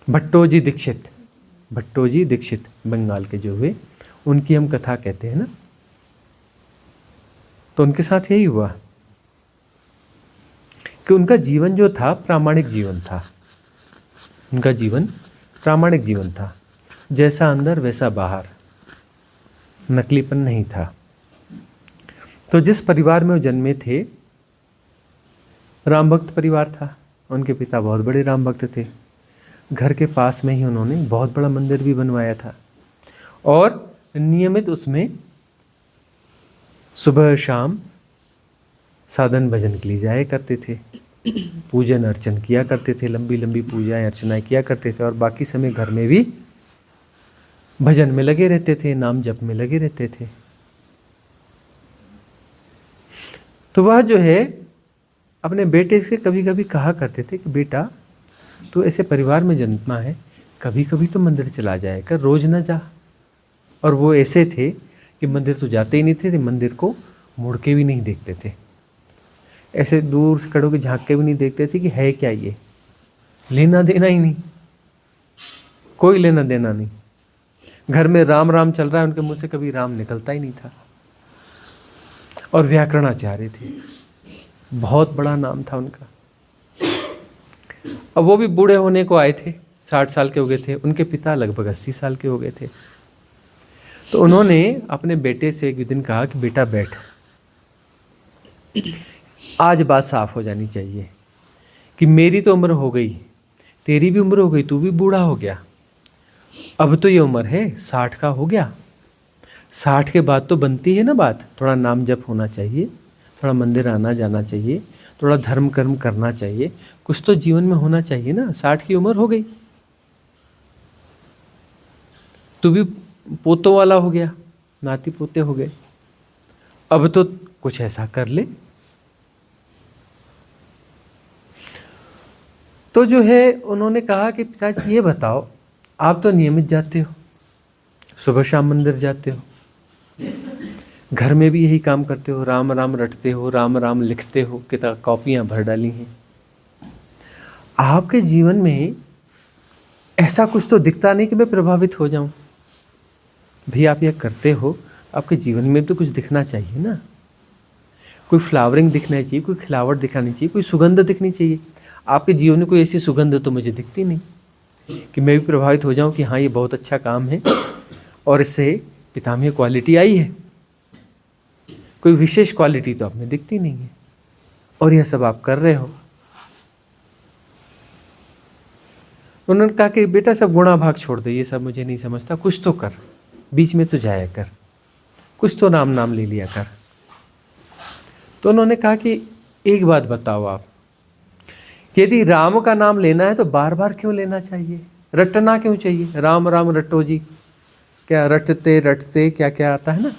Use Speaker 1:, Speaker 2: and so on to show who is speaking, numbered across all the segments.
Speaker 1: भट्टोजी दीक्षित, भट्टोजी दीक्षित बंगाल के जो हुए, उनकी हम कथा कहते हैं ना। तो उनके साथ यही हुआ कि उनका जीवन जो था प्रामाणिक जीवन था। उनका जीवन प्रामाणिक जीवन था, जैसा अंदर वैसा बाहर, नकलीपन नहीं था। तो जिस परिवार में वो जन्मे थे, राम भक्त परिवार था। उनके पिता बहुत बड़े राम भक्त थे। घर के पास में ही उन्होंने बहुत बड़ा मंदिर भी बनवाया था और नियमित उसमें सुबह शाम साधन भजन के लिए जाया करते थे, पूजन अर्चन किया करते थे, लंबी लंबी पूजाएं अर्चनाएं किया करते थे और बाकी समय घर में भी भजन में लगे रहते थे, नाम जप में लगे रहते थे। तो वह जो है अपने बेटे से कभी कभी कहा करते थे कि बेटा तू ऐसे परिवार में जन्मा है, कभी कभी तो मंदिर चला जाए कर, रोज ना जा। और वो ऐसे थे कि मंदिर तो जाते ही नहीं थे, मंदिर को मुड़ के भी नहीं देखते थे, ऐसे दूर से खड़े के झांक के भी नहीं देखते थे कि है क्या ये, लेना देना ही नहीं, कोई लेना देना नहीं। घर में राम राम चल रहा है, उनके मुंह से कभी राम निकलता ही नहीं था। और व्याकरणाचार्य थे, बहुत बड़ा नाम था उनका। अब वो भी बूढ़े होने को आए थे, 60 साल के हो गए थे। उनके पिता लगभग 80 साल के हो गए थे। तो उन्होंने अपने बेटे से एक दिन कहा कि बेटा बैठ, आज बात साफ हो जानी चाहिए कि मेरी तो उम्र हो गई, तेरी भी उम्र हो गई, तू भी बूढ़ा हो गया। अब तो ये उम्र है 60 का हो गया, 60 के बाद तो बनती है ना बात, थोड़ा नाम जप होना चाहिए, थोड़ा मंदिर आना जाना चाहिए, थोड़ा धर्म कर्म करना चाहिए, कुछ तो जीवन में होना चाहिए ना। 60 की उम्र हो गई, तू भी पोतों वाला हो गया, नाती पोते हो गए, अब तो कुछ ऐसा कर ले। तो जो है उन्होंने कहा कि पिताजी ये बताओ, आप तो नियमित जाते हो, सुबह शाम मंदिर जाते हो, घर में भी यही काम करते हो, राम राम रटते हो, राम राम लिखते हो, किताब कॉपियाँ भर डाली हैं, आपके जीवन में ऐसा कुछ तो दिखता नहीं कि मैं प्रभावित हो जाऊं। भाई आप यह करते हो, आपके जीवन में तो कुछ दिखना चाहिए ना, कोई फ्लावरिंग दिखना चाहिए, कोई खिलावट दिखानी चाहिए, कोई सुगंध दिखनी चाहिए। आपके जीवन में कोई ऐसी सुगंध तो मुझे दिखती नहीं कि मैं भी प्रभावित हो जाऊं कि हाँ ये बहुत अच्छा काम है और इससे पिता में क्वालिटी आई है। कोई विशेष क्वालिटी तो आप में दिखती नहीं है और यह सब आप कर रहे हो। उन्होंने कहा कि बेटा सब गुणा भाग छोड़ दे, ये सब मुझे नहीं समझता, कुछ तो कर, बीच में तो जाया कर, कुछ तो राम नाम ले लिया कर। तो उन्होंने कहा कि एक बात बताओ आप, यदि राम का नाम लेना है तो बार बार क्यों लेना चाहिए, रटना क्यों चाहिए? राम राम रटो जी, क्या रटते रटते क्या क्या आता है ना,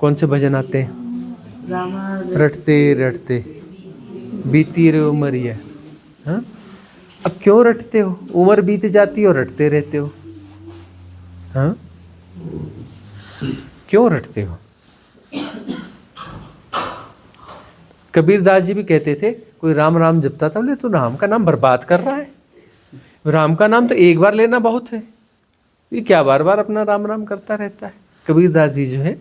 Speaker 1: कौन से भजन आते हैं, रटते रटते बीती रे उमरिया। हाँ, अब क्यों रटते हो, उम्र बीत जाती है और रटते रहते हो। हाँ, क्यों रटते हो? कबीरदास जी भी कहते थे, कोई राम राम जपता था, बोले तो राम का नाम बर्बाद कर रहा है, राम का नाम तो एक बार लेना बहुत है, ये क्या बार बार अपना राम राम करता रहता है। कबीरदास जी जो है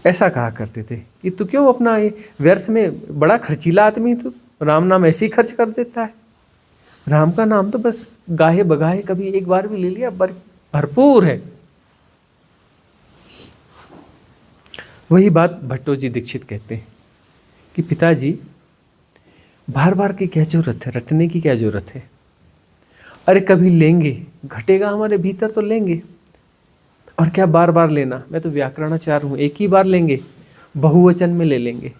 Speaker 1: ऐसा कहा करते थे कि तू क्यों अपना ये व्यर्थ में, बड़ा खर्चीला आदमी तू, राम नाम ऐसे ही खर्च कर देता है। राम का नाम तो बस गाहे बगाहे कभी एक बार भी ले लिया, भरपूर है। वही बात भट्टो जी दीक्षित कहते हैं कि पिताजी बार बार की क्या जरूरत है, रटने की क्या जरूरत है? अरे कभी लेंगे, घटेगा हमारे भीतर तो लेंगे, और क्या बार बार लेना। मैं तो व्याकरणाचार्य हूँ, एक ही बार लेंगे, बहुवचन में ले लेंगे।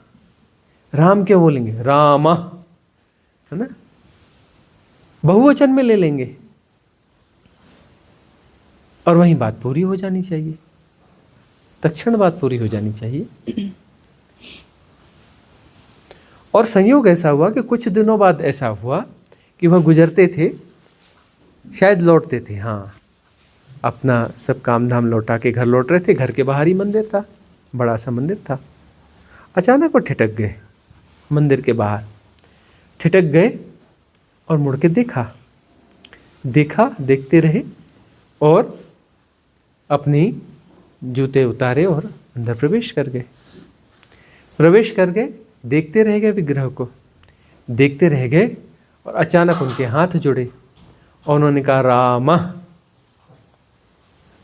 Speaker 1: राम क्यों बोलेंगे, रामा, है ना, बहुवचन में ले लेंगे और वहीं बात पूरी हो जानी चाहिए, तत्क्षण बात पूरी हो जानी चाहिए। और संयोग ऐसा हुआ कि कुछ दिनों बाद ऐसा हुआ कि वह गुजरते थे, शायद लौटते थे, हाँ, अपना सब काम धाम लौटा के घर लौट रहे थे। घर के बाहर ही मंदिर था, बड़ा सा मंदिर था। अचानक वो ठिठक गए, मंदिर के बाहर ठिठक गए और मुड़ के देखा, देखते रहे और अपनी जूते उतारे और अंदर प्रवेश कर गए। देखते रह गए, विग्रह को देखते रह गए और अचानक उनके हाथ जुड़े और उन्होंने कहा रामा,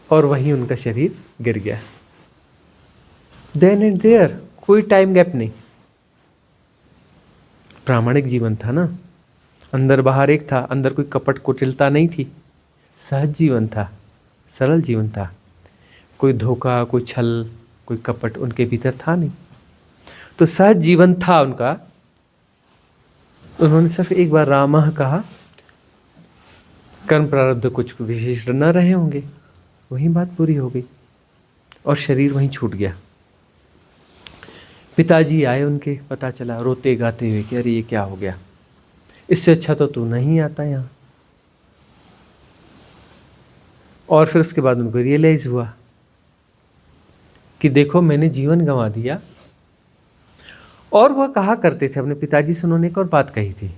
Speaker 1: और वहीं उनका शरीर गिर गया। देन एंड देयर, कोई टाइम गैप नहीं। प्रामाणिक जीवन था ना, अंदर बाहर एक था, अंदर कोई कपट कुटिलता नहीं थी, सहज जीवन था, सरल जीवन था। कोई धोखा, कोई छल, कोई कपट उनके भीतर था नहीं। तो सहज जीवन था उनका। उन्होंने सिर्फ एक बार रामः कहा, कर्म प्रारब्ध कुछ विशेष न रहे होंगे, वही बात पूरी हो गई और शरीर वहीं छूट गया। पिताजी आए उनके, पता चला रोते गाते हुए कि अरे ये क्या हो गया, इससे अच्छा तो तू नहीं आता यहाँ। और फिर उसके बाद उनको रियलाइज हुआ कि देखो मैंने जीवन गंवा दिया। और वह कहा करते थे अपने पिताजी से, उन्होंने एक और बात कही थी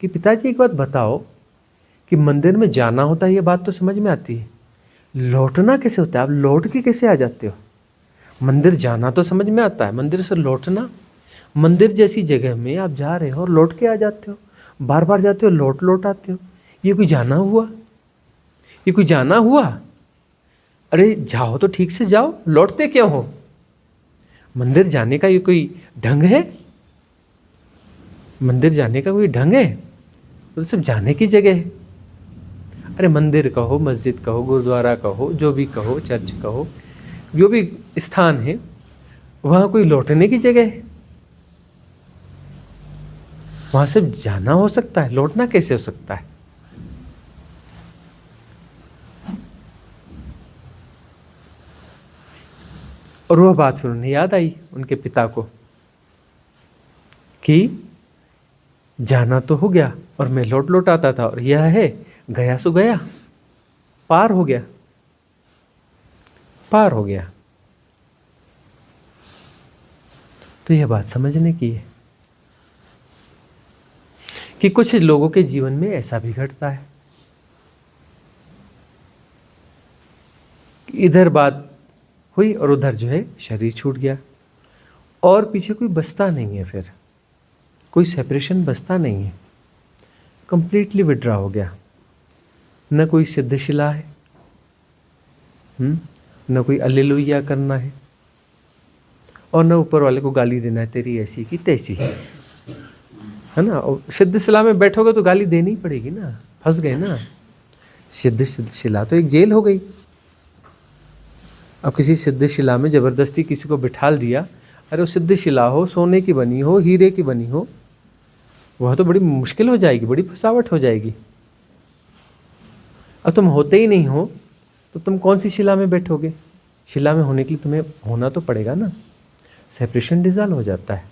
Speaker 1: कि पिताजी एक बात बताओ कि मंदिर में जाना होता है, ये बात तो समझ में आती है, लौटना कैसे होता है? आप लौट के कैसे आ जाते हो? मंदिर जाना तो समझ में आता है, मंदिर से लौटना, मंदिर जैसी जगह में आप जा रहे हो और लौट के आ जाते हो, बार बार जाते हो, लौट आते हो, ये कोई जाना हुआ? ये कोई जाना हुआ? अरे जाओ तो ठीक से जाओ, लौटते क्यों हो? मंदिर जाने का ये कोई ढंग है? मंदिर जाने का कोई ढंग है? तो सब जाने की जगह है। अरे मंदिर कहो, मस्जिद कहो, गुरुद्वारा कहो, जो भी कहो, चर्च कहो, जो भी स्थान है, वहाँ कोई लौटने की जगह है? वहाँ से जाना हो सकता है, लौटना कैसे हो सकता है? और वह बात फिर उन्हें याद आई उनके पिता को कि जाना तो हो गया और मैं लौट आता था, और यह है गया सो गया, पार हो गया। तो यह बात समझने की है कि कुछ लोगों के जीवन में ऐसा भी घटता है, इधर बात हुई और उधर जो है शरीर छूट गया और पीछे कोई बचता नहीं है, फिर कोई सेपरेशन बचता नहीं है, कंप्लीटली विड्रॉ हो गया। न कोई सिद्धशिला है, न कोई अल्लेलुया करना है, और न ऊपर वाले को गाली देना है तेरी ऐसी की तैसी, है ना। और सिद्धशिला में बैठोगे तो गाली देनी पड़ेगी ना, फंस गए ना। सिद्धशिला तो एक जेल हो गई। अब किसी सिद्धशिला में जबरदस्ती किसी को बिठाल दिया, अरे वो सिद्धशिला हो, सोने की बनी हो, हीरे की बनी हो, वह तो बड़ी मुश्किल हो जाएगी, बड़ी फसावट हो जाएगी। अब तुम होते ही नहीं हो तो तुम कौन सी शिला में बैठोगे? शिला में होने के लिए तुम्हें होना तो पड़ेगा ना। सेपरेशन डिसॉल्व हो जाता है,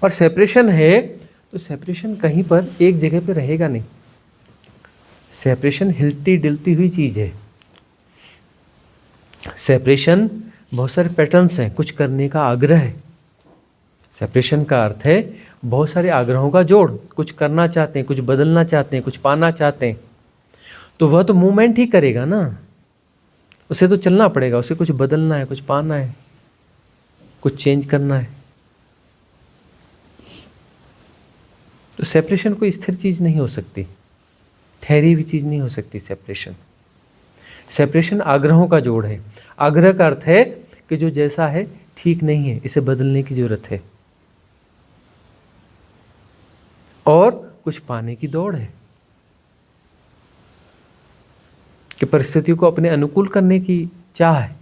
Speaker 1: और सेपरेशन है तो सेपरेशन कहीं पर एक जगह पे रहेगा नहीं। सेपरेशन हिलती डुलती हुई चीज़ है। सेपरेशन बहुत सारे पैटर्न्स हैं, कुछ करने का आग्रह है। सेपरेशन का अर्थ है बहुत सारे आग्रहों का जोड़, कुछ करना चाहते हैं, कुछ बदलना चाहते हैं, कुछ पाना चाहते हैं, तो वह तो मूवमेंट ही करेगा ना, उसे तो चलना पड़ेगा, उसे कुछ बदलना है, कुछ पाना है, कुछ चेंज करना है। तो सेपरेशन कोई स्थिर चीज़ नहीं हो सकती, ठहरी हुई चीज़ नहीं हो सकती। सेपरेशन आग्रहों का जोड़ है। आग्रह का अर्थ है कि जो जैसा है ठीक नहीं है, इसे बदलने की जरूरत है, और कुछ पाने की दौड़ है कि परिस्थितियों को अपने अनुकूल करने की चाह है,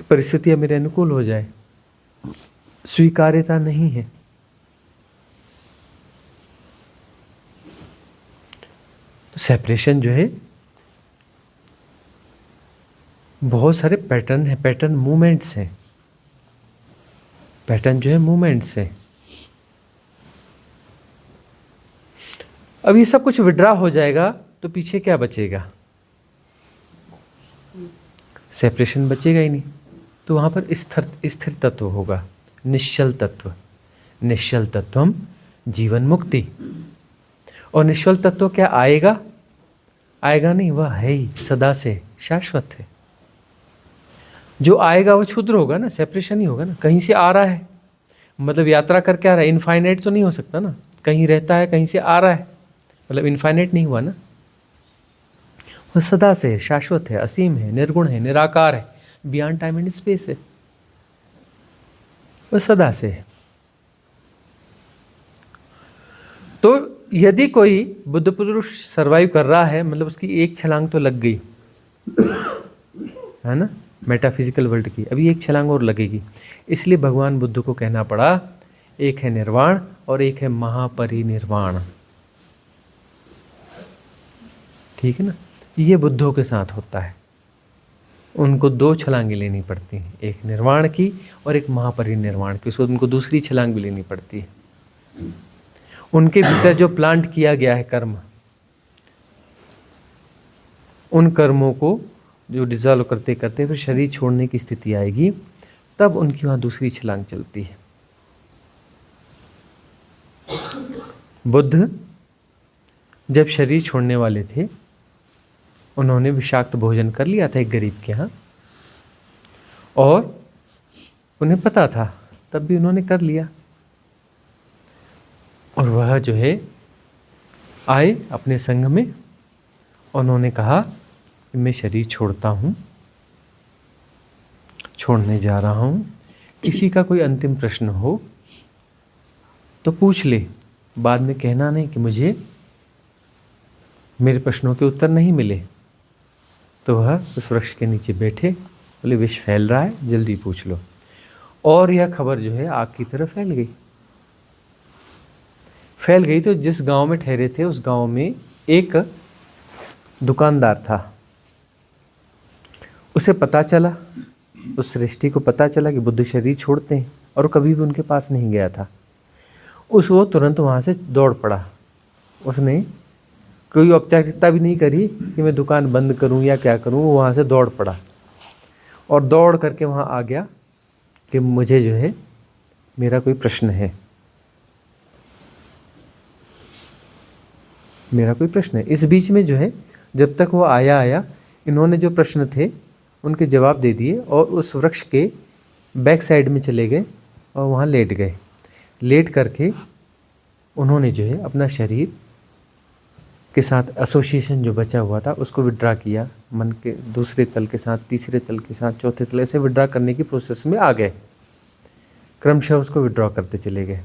Speaker 1: परिस्थितियां मेरे अनुकूल हो जाए। स्वीकार्यता नहीं है। तो सेपरेशन जो है बहुत सारे पैटर्न है, पैटर्न मूवमेंट्स हैं, पैटर्न जो है मूवमेंट्स हैं। अब ये सब कुछ विड्रॉ हो जाएगा तो पीछे क्या बचेगा? सेपरेशन बचेगा ही नहीं, तो वहाँ पर स्थिर तत्व होगा, निश्चल तत्व। निश्चल तत्वम जीवन मुक्ति। और निश्चल तत्व क्या आएगा? आएगा नहीं, वह है ही, सदा से शाश्वत है। जो आएगा वो क्षुद्र होगा ना, सेपरेशन ही होगा ना। कहीं से आ रहा है, मतलब यात्रा करके आ रहा है, इनफाइनाइट तो नहीं हो सकता ना। कहीं रहता है, कहीं से आ रहा है, मतलब इनफाइनाइट नहीं हुआ ना। वह सदा से है, शाश्वत है, असीम है, निर्गुण है, निराकार है, बियॉन्ड टाइम एंड स्पेस है। वह सदा से है। तो यदि कोई बुद्ध पुरुष सरवाइव कर रहा है, मतलब उसकी एक छलांग तो लग गई है ना, मेटाफिजिकल वर्ल्ड की, अभी एक छलांग और लगेगी। इसलिए भगवान बुद्ध को कहना पड़ा, एक है निर्वाण और एक है महापरिनिर्वाण। ठीक है ना, ये बुद्धों के साथ होता है। उनको दो छलांगें लेनी पड़ती हैं, एक निर्वाण की और एक महापरिनिर्वाण की। उसको उनको दूसरी छलांग भी लेनी पड़ती है। उनके भीतर जो प्लांट किया गया है कर्म, उन कर्मों को जो डिजॉल्व करते करते फिर शरीर छोड़ने की स्थिति आएगी, तब उनकी वहाँ दूसरी छलांग चलती है। बुद्ध जब शरीर छोड़ने वाले थे, उन्होंने विषाक्त भोजन कर लिया था एक गरीब के यहाँ, और उन्हें पता था, तब भी उन्होंने कर लिया। और वह जो है आए अपने संघ में, उन्होंने कहा कि मैं शरीर छोड़ता हूँ, छोड़ने जा रहा हूँ। किसी का कोई अंतिम प्रश्न हो तो पूछ ले, बाद में कहना नहीं कि मुझे मेरे प्रश्नों के उत्तर नहीं मिले। तो वह उस वृक्ष के नीचे बैठे, बोले विष फैल रहा है, जल्दी पूछ लो। और यह खबर जो है आग की तरफ फैल गई। फैल गई तो जिस गांव में ठहरे थे, उस गांव में एक दुकानदार था। उसे पता चला, उस सृष्टि को पता चला कि बुद्ध शरीर छोड़ते हैं, और कभी भी उनके पास नहीं गया था। वो तुरंत वहाँ से दौड़ पड़ा। उसने कोई औपचारिकता भी नहीं करी कि मैं दुकान बंद करूँ या क्या करूँ। वो वहाँ से दौड़ पड़ा और दौड़ करके वहाँ आ गया कि मुझे जो है मेरा कोई प्रश्न है, मेरा कोई प्रश्न है। इस बीच में जो है जब तक वो आया इन्होंने जो प्रश्न थे उनके जवाब दे दिए, और उस वृक्ष के बैक साइड में चले गए और वहाँ लेट गए। लेट करके उन्होंने जो है अपना शरीर के साथ एसोसिएशन जो बचा हुआ था उसको विड्रा किया, मन के दूसरे तल के साथ, तीसरे तल के साथ, चौथे तल, ऐसे विड्रा करने की प्रोसेस में आ गए। क्रमशः उसको विड्रॉ करते चले गए,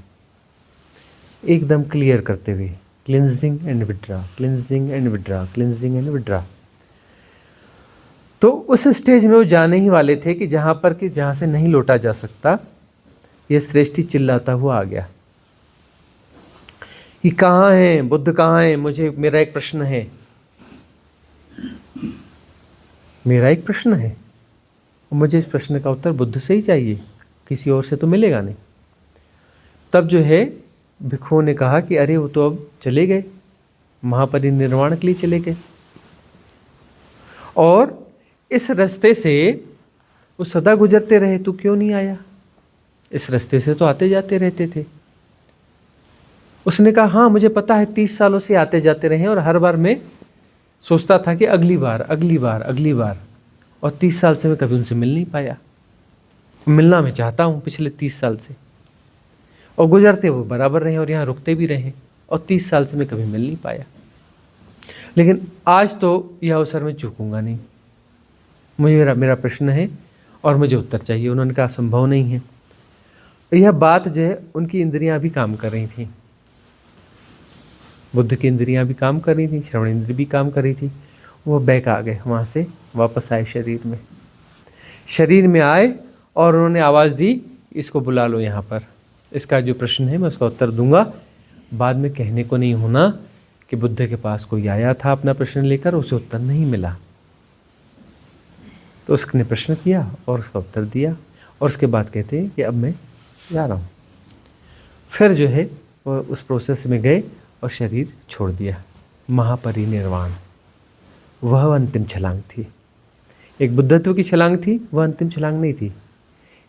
Speaker 1: एकदम क्लियर करते हुए, cleansing and withdraw, cleansing and withdraw, cleansing and withdraw. तो उस स्टेज में वो जाने ही वाले थे कि जहाँ से नहीं लौटा जा सकता। यह सृष्टि चिल्लाता हुआ आ गया कि कहाँ है बुद्ध, कहाँ है, मेरा एक प्रश्न है, मेरा एक प्रश्न है, और मुझे इस प्रश्न का उत्तर बुद्ध से ही चाहिए, किसी और से तो मिलेगा नहीं। तब जो है भिक्षुओं ने कहा कि अरे वो तो अब चले गए, महापरिनिर्वाण के लिए चले गए, और इस रास्ते से वो सदा गुजरते रहे, तू क्यों नहीं आया? इस रास्ते से तो आते जाते रहते थे। उसने कहा हाँ मुझे पता है, 30 सालों से आते जाते रहे, और हर बार मैं सोचता था कि अगली बार, अगली बार, अगली बार, और 30 साल से मैं कभी उनसे मिल नहीं पाया। मिलना मैं चाहता हूँ पिछले 30 साल से, और गुजरते वो बराबर रहे और यहाँ रुकते भी रहे, और 30 साल से मैं कभी मिल नहीं पाया। लेकिन आज तो यह अवसर मैं चूकूंगा नहीं, मुझे मेरा प्रश्न है और मुझे उत्तर चाहिए। उन्होंने कहा संभव नहीं है। यह बात जो है उनकी इंद्रियां भी काम कर रही थी, बुद्ध की इंद्रियां भी काम कर रही थी, श्रवण इंद्रिय भी काम कर रही थी। वो बैक आ गए, वहाँ से वापस आए शरीर में आए, और उन्होंने आवाज़ दी इसको बुला लो यहाँ पर, इसका जो प्रश्न है मैं उसका उत्तर दूंगा। बाद में कहने को नहीं होना कि बुद्ध के पास कोई आया था अपना प्रश्न लेकर, उसे उत्तर नहीं मिला। तो उसने प्रश्न किया और उसका उत्तर दिया, और उसके बाद कहते हैं कि अब मैं जा रहा हूँ। फिर जो है वो उस प्रोसेस में गए और शरीर छोड़ दिया। महापरिनिर्वाण, वह अंतिम छलांग थी। एक बुद्धत्व की छलांग थी, वह अंतिम छलांग नहीं थी,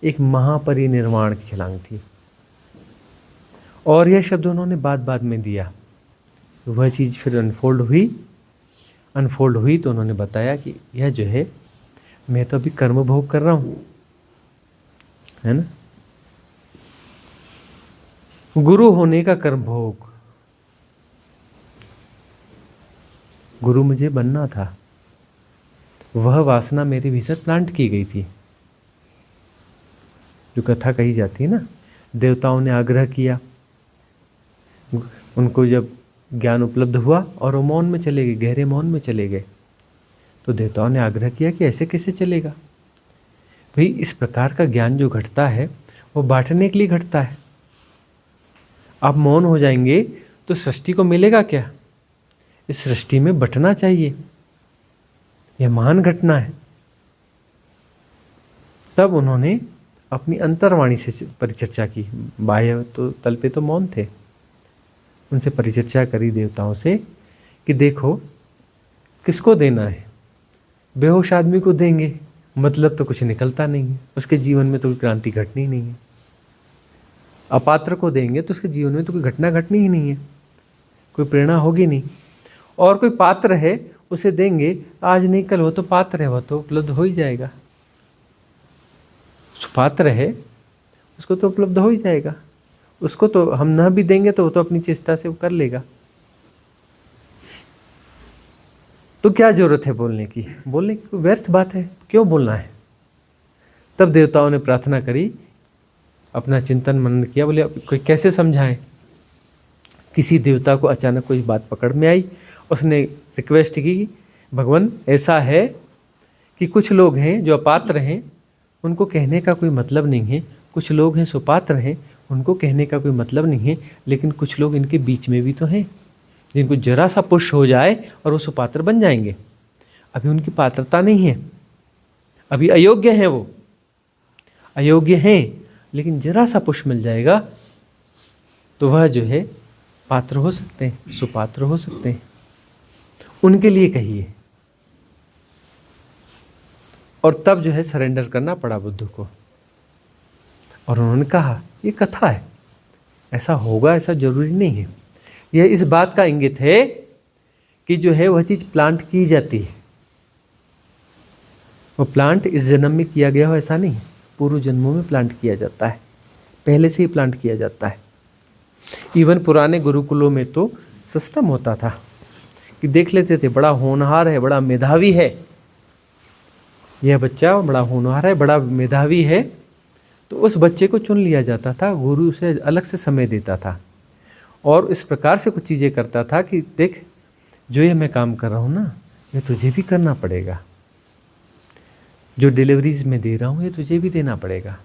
Speaker 1: एक महापरिनिर्वाण की छलांग थी। और यह शब्द उन्होंने बाद बाद में दिया। वह चीज़ फिर अनफोल्ड हुई तो उन्होंने बताया कि यह जो है मैं तो अभी कर्म भोग कर रहा हूँ, है ना। गुरु होने का कर्म भोग, गुरु मुझे बनना था, वह वासना मेरे भीतर प्लांट की गई थी। जो कथा कही जाती है ना, देवताओं ने आग्रह किया, उनको जब ज्ञान उपलब्ध हुआ और वो मौन में चले गए, गहरे मौन में चले गए, तो देवताओं ने आग्रह किया कि ऐसे कैसे चलेगा भाई, इस प्रकार का ज्ञान जो घटता है वो बांटने के लिए घटता है। आप मौन हो जाएंगे तो सृष्टि को मिलेगा क्या? इस सृष्टि में बंटना चाहिए, यह महान घटना है। तब उन्होंने अपनी अंतर्वाणी से परिचर्चा की, बाह्य तो तल पे तो मौन थे, उनसे परिचर्चा करी देवताओं से कि देखो किसको देना है, बेहोश आदमी को देंगे, मतलब तो कुछ निकलता नहीं है, उसके जीवन में तो कोई क्रांति घटनी नहीं है। अपात्र को देंगे तो उसके जीवन में तो कोई घटना घटनी ही नहीं है, कोई प्रेरणा होगी नहीं। और कोई पात्र है उसे देंगे, आज नहीं कल वो तो पात्र है, वह तो उपलब्ध हो ही जाएगा। सुपात्र है उसको तो उपलब्ध हो ही जाएगा, उसको तो हम न भी देंगे तो वो तो अपनी चेष्टा से वो कर लेगा। तो क्या जरूरत है बोलने की? बोलने की व्यर्थ बात है, क्यों बोलना है? तब देवताओं ने प्रार्थना करी, अपना चिंतन मनन किया, बोले कोई कैसे समझाएं। किसी देवता को अचानक कोई बात पकड़ में आई, उसने रिक्वेस्ट की, भगवान ऐसा है कि कुछ लोग हैं जो अपात्र हैं, उनको कहने का कोई मतलब नहीं है, कुछ लोग हैं सुपात्र हैं, उनको कहने का कोई मतलब नहीं है, लेकिन कुछ लोग इनके बीच में भी तो हैं जिनको जरा सा पुश हो जाए और वो सुपात्र बन जाएंगे। अभी उनकी पात्रता नहीं है, अभी अयोग्य हैं, वो अयोग्य हैं, लेकिन जरा सा पुश मिल जाएगा तो वह जो है पात्र हो सकते हैं, सुपात्र हो सकते हैं। उनके लिए कहिए। और तब जो है सरेंडर करना पड़ा बुद्ध को। और उन्होंने कहा ये कथा है, ऐसा होगा ऐसा जरूरी नहीं है। यह इस बात का इंगित है कि जो है वह चीज़ प्लांट की जाती है, वो प्लांट इस जन्म में किया गया हो ऐसा नहीं, पूर्व जन्मों में प्लांट किया जाता है, पहले से ही प्लांट किया जाता है। इवन पुराने गुरुकुलों में तो सिस्टम होता था कि देख लेते थे, बड़ा होनहार है, बड़ा मेधावी है, यह बच्चा बड़ा होनहार है, बड़ा मेधावी है, तो उस बच्चे को चुन लिया जाता था, गुरु उसे अलग से समय देता था और इस प्रकार से कुछ चीज़ें करता था कि देख जो ये मैं काम कर रहा हूँ ना, ये तुझे भी करना पड़ेगा, जो डिलीवरीज में दे रहा हूँ ये तुझे भी देना पड़ेगा।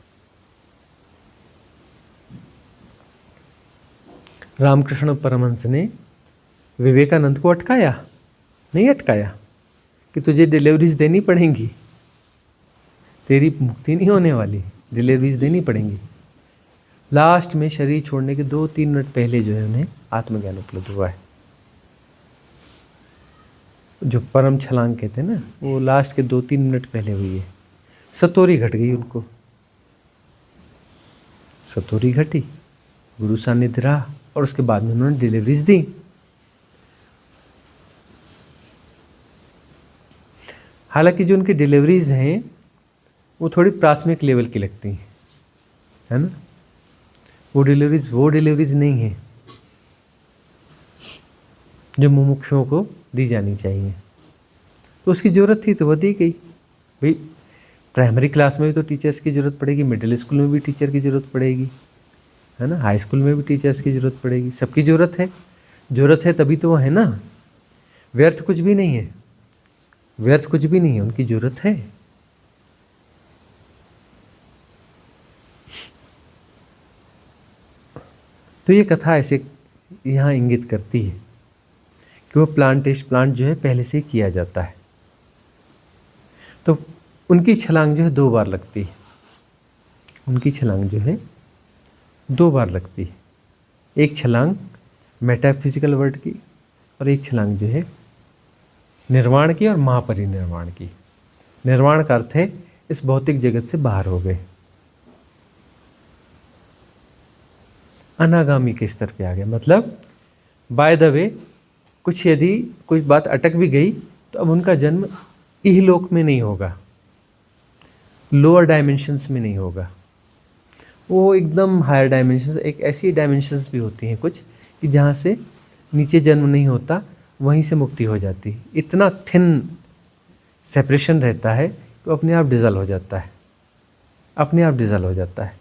Speaker 1: रामकृष्ण परमहंस ने विवेकानंद को अटकाया? नहीं अटकाया कि तुझे डिलीवरीज देनी पड़ेंगी, तेरी मुक्ति नहीं होने वाली, डिलीवरीज देनी पड़ेंगी। लास्ट में शरीर छोड़ने के 2-3 मिनट पहले जो है उन्हें आत्मज्ञान उपलब्ध हुआ है। जो परम छलांग कहते हैं ना, वो लास्ट के 2-3 मिनट पहले हुई है। सतोरी घट गई उनको, सतोरी घटी, गुरु सानिध्य रहा और उसके बाद में उन्होंने डिलीवरीज दी। हालांकि जो उनकी डिलीवरीज हैं वो थोड़ी प्राथमिक लेवल की लगती हैं, है ना, वो डिलीवरीज नहीं है जो मुमुक्षुओं को दी जानी चाहिए। तो उसकी ज़रूरत थी तो वह दी गई। भाई प्राइमरी क्लास में भी तो टीचर्स की ज़रूरत पड़ेगी, मिडिल स्कूल में भी टीचर की ज़रूरत पड़ेगी, है ना, हाई स्कूल में भी टीचर्स की ज़रूरत पड़ेगी, सबकी ज़रूरत है तभी तो वो है ना। व्यर्थ कुछ भी नहीं है, व्यर्थ कुछ भी नहीं है, उनकी ज़रूरत है। तो ये कथा ऐसे यहाँ इंगित करती है कि वो प्लांट जो है पहले से ही किया जाता है। तो उनकी छलांग जो है 2 बार लगती है, उनकी छलांग जो है 2 बार लगती है। एक छलांग मेटाफिजिकल वर्ल्ड की और एक छलांग जो है निर्वाण की और महापरिनिर्वाण की। निर्वाण का अर्थ है इस भौतिक जगत से बाहर हो गए। अनागामी के स्तर पे आ गया। मतलब बाय द वे कुछ यदि कोई बात अटक भी गई तो अब उनका जन्म इहलोक में नहीं होगा, लोअर डायमेंशंस में नहीं होगा, वो एकदम हायर डायमेंशंस, एक ऐसी डायमेंशंस भी होती हैं कुछ कि जहाँ से नीचे जन्म नहीं होता, वहीं से मुक्ति हो जाती है। इतना थिन सेपरेशन रहता है कि अपने आप डिजल हो जाता है, अपने आप डिजल हो जाता है।